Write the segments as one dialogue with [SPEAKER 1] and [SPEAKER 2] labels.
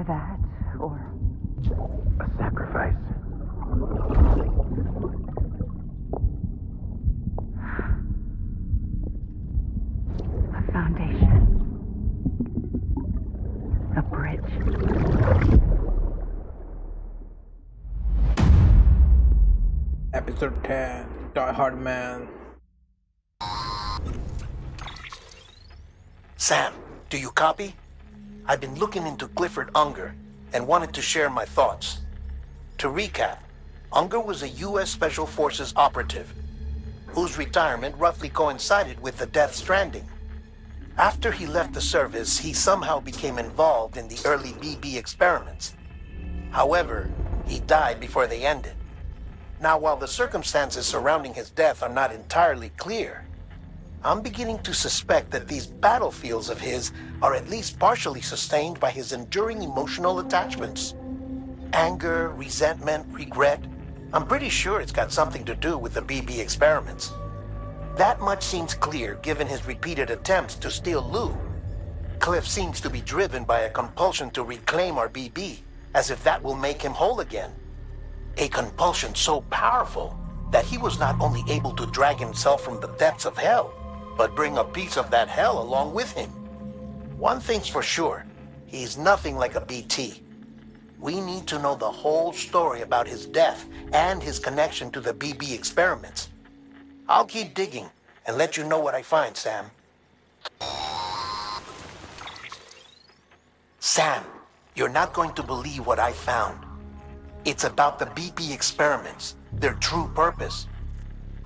[SPEAKER 1] that, or...
[SPEAKER 2] A sacrifice.
[SPEAKER 1] A foundation. A bridge.
[SPEAKER 3] Episode 10, Die-HARDMAN.
[SPEAKER 4] Sam, do you copy? I've been looking into Clifford Unger and wanted to share my thoughts. To recap, Unger was a U.S. Special Forces operative whose retirement roughly coincided with the Death Stranding. After he left the service, he somehow became involved in the early BB experiments. However, he died before they ended. Now, while the circumstances surrounding his death are not entirely clear, I'm beginning to suspect that these battlefields of his are at least partially sustained by his enduring emotional attachments. Anger, resentment, regret. I'm pretty sure it's got something to do with the BB experiments. That much seems clear given his repeated attempts to steal Lou. Cliff seems to be driven by a compulsion to reclaim our BB, as if that will make him whole again. A compulsion so powerful that he was not only able to drag himself from the depths of hell, but bring a piece of that hell along with him. One thing's for sure, he's nothing like a BT. We need to know the whole story about his death and his connection to the BB experiments. I'll keep digging and let you know what I find, Sam. Sam, you're not going to believe what I found. It's about the BB experiments, their true purpose.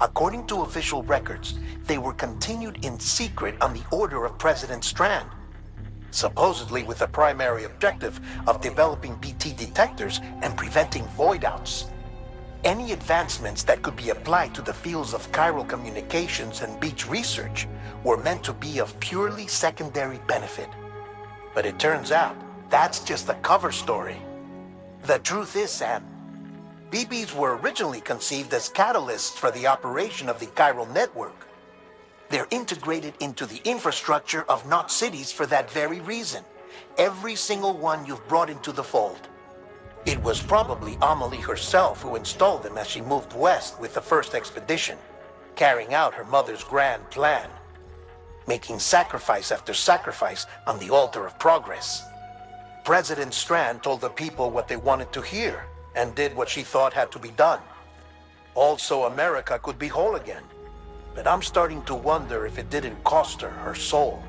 [SPEAKER 4] According to official records, they were continued in secret on the order of President Strand, supposedly with the primary objective of developing BT detectors and preventing void-outs. Any advancements that could be applied to the fields of chiral communications and beach research were meant to be of purely secondary benefit. But it turns out, that's just a cover story. The truth is, Sam, BBs were originally conceived as catalysts for the operation of the chiral network. They're integrated into the infrastructure of Knot cities for that very reason. Every single one you've brought into the fold. It was probably Amelie herself who installed them as she moved west with the first expedition, carrying out her mother's grand plan, making sacrifice after sacrifice on the altar of progress. President Strand told the people what they wanted to hear and did what she thought had to be done. Also, America could be whole again. But I'm starting to wonder if it didn't cost her soul.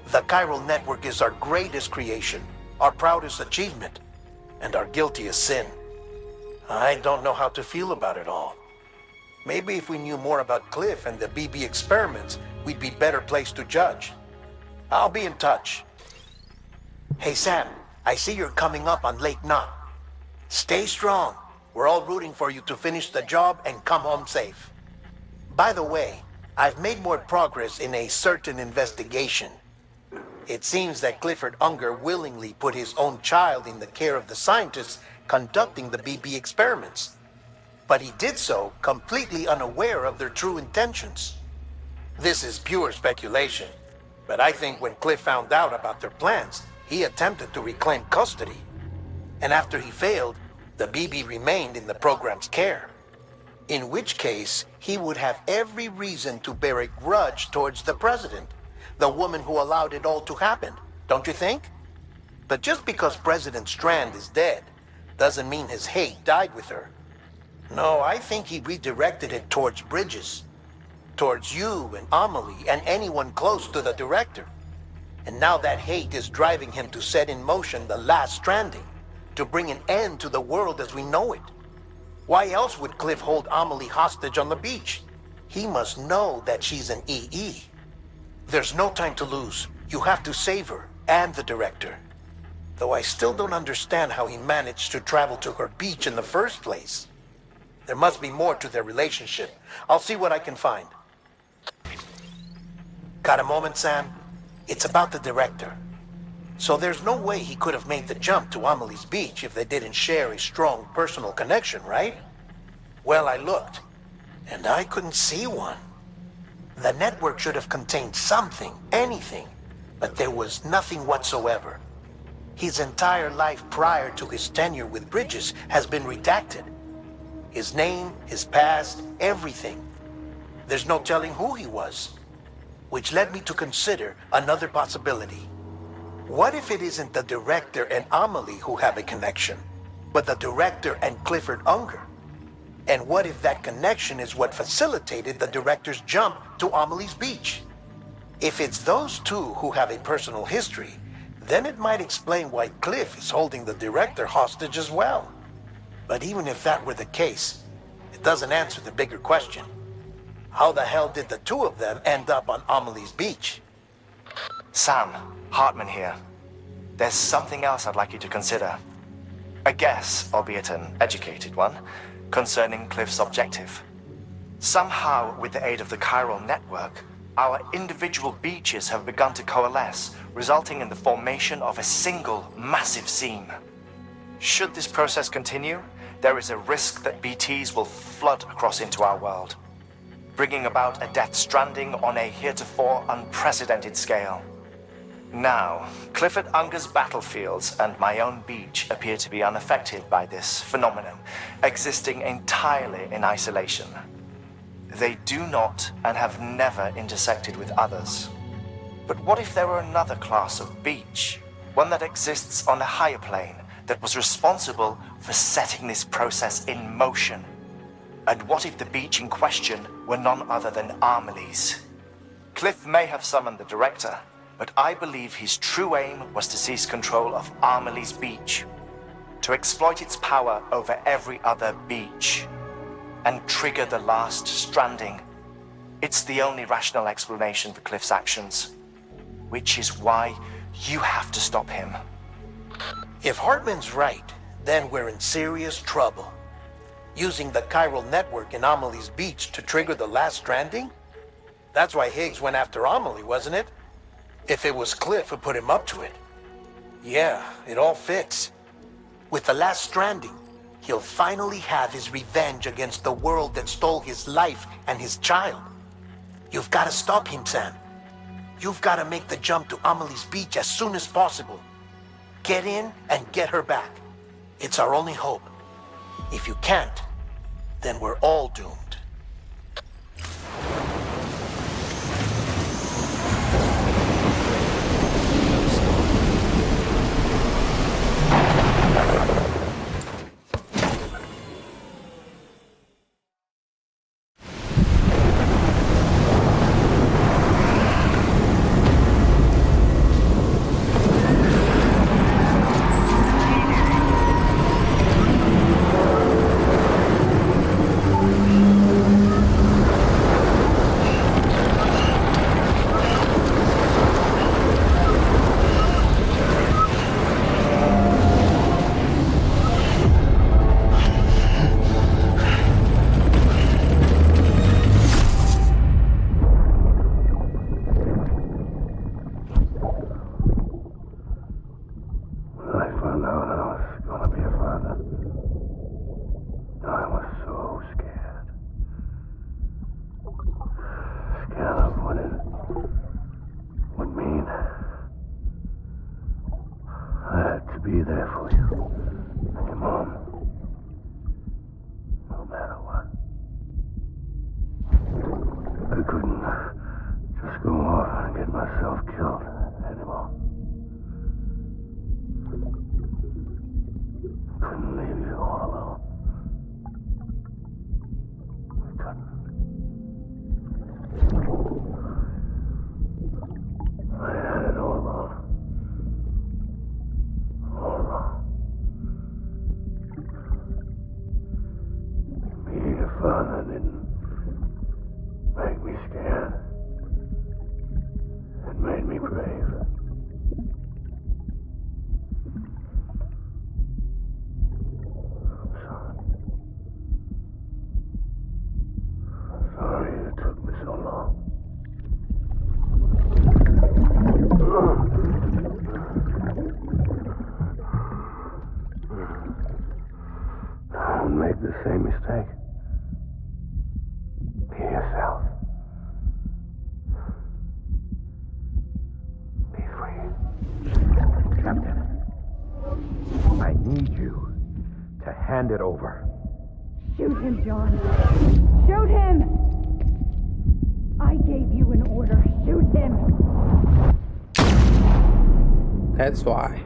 [SPEAKER 4] The chiral network is our greatest creation, our proudest achievement, and our guiltiest sin. I don't know how to feel about it all. Maybe if we knew more about Cliff and the BB experiments, we'd be better placed to judge. I'll be in touch. Hey Sam, I see you're coming up on Lake Knot. Stay strong. We're all rooting for you to finish the job and come home safe. By the way, I've made more progress in a certain investigation. It seems that Clifford Unger willingly put his own child in the care of the scientists conducting the BB experiments. But he did so completely unaware of their true intentions. This is pure speculation, but I think when Cliff found out about their plans, he attempted to reclaim custody. And after he failed, the BB remained in the program's care. In which case, he would have every reason to bear a grudge towards the president, the woman who allowed it all to happen, don't you think? But just because President Strand is dead, doesn't mean his hate died with her. No, I think he redirected it towards Bridges, towards you and Amelie and anyone close to the director. And now that hate is driving him to set in motion the last stranding, to bring an end to the world as we know it. Why else would Cliff hold Amelie hostage on the beach? He must know that she's an EE. There's no time to lose. You have to save her and the director. Though I still don't understand how he managed to travel to her beach in the first place. There must be more to their relationship. I'll see what I can find. Got a moment, Sam? It's about the director. So there's no way he could have made the jump to Amelie's beach if they didn't share a strong personal connection, right? Well, I looked, and I couldn't see one. The network should have contained something, anything, but there was nothing whatsoever. His entire life prior to his tenure with Bridges has been redacted. His name, his past, everything. There's no telling who he was. Which led me to consider another possibility. What if it isn't the director and Amelie who have a connection, but the director and Clifford Unger? And what if that connection is what facilitated the director's jump to Amelie's beach? If it's those two who have a personal history, then it might explain why Cliff is holding the director hostage as well. But even if that were the case, it doesn't answer the bigger question. How the hell did the two of them end up on Amelie's beach?
[SPEAKER 5] Sam, Hartman here. There's something else I'd like you to consider. A guess, albeit an educated one, concerning Cliff's objective. Somehow, with the aid of the chiral network, our individual beaches have begun to coalesce, resulting in the formation of a single massive seam. Should this process continue, there is a risk that BTs will flood across into our world, bringing about a death stranding on a heretofore unprecedented scale. Now, Clifford Unger's battlefields and my own beach appear to be unaffected by this phenomenon, existing entirely in isolation. They do not and have never intersected with others. But what if there were another class of beach, one that exists on a higher plane, that was responsible for setting this process in motion? And what if the beach in question were none other than Amelie's? Cliff may have summoned the director, but I believe his true aim was to seize control of Amelie's beach, to exploit its power over every other beach, and trigger the last stranding. It's the only rational explanation for Cliff's actions, which is why you have to stop him.
[SPEAKER 4] If Hartman's right, then we're in serious trouble. Using the chiral network in Amelie's beach to trigger the last stranding? That's why Higgs went after Amelie, wasn't it? If it was Cliff who put him up to it. Yeah, it all fits. With the last stranding, he'll finally have his revenge against the world that stole his life and his child. You've got to stop him, Sam. You've got to make the jump to Amelie's beach as soon as possible. Get in and get her back. It's our only hope. If you can't, then we're all doomed.
[SPEAKER 2] Be there for you. And your mom. No matter what. I couldn't just go off and get myself killed anymore. Couldn't leave you all alone. I couldn't. I had it all wrong. All wrong. Being a father didn't make me scared. It made me brave. I'm Hand it over.
[SPEAKER 1] Shoot him, John. Shoot him! I gave you an order. Shoot him!
[SPEAKER 3] That's why.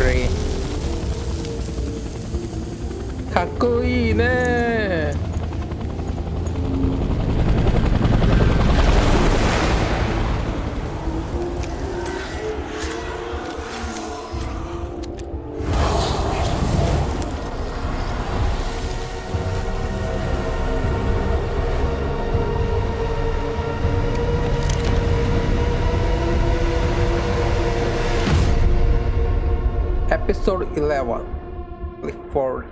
[SPEAKER 3] Andre かっこいいね。Episode 11 Clifford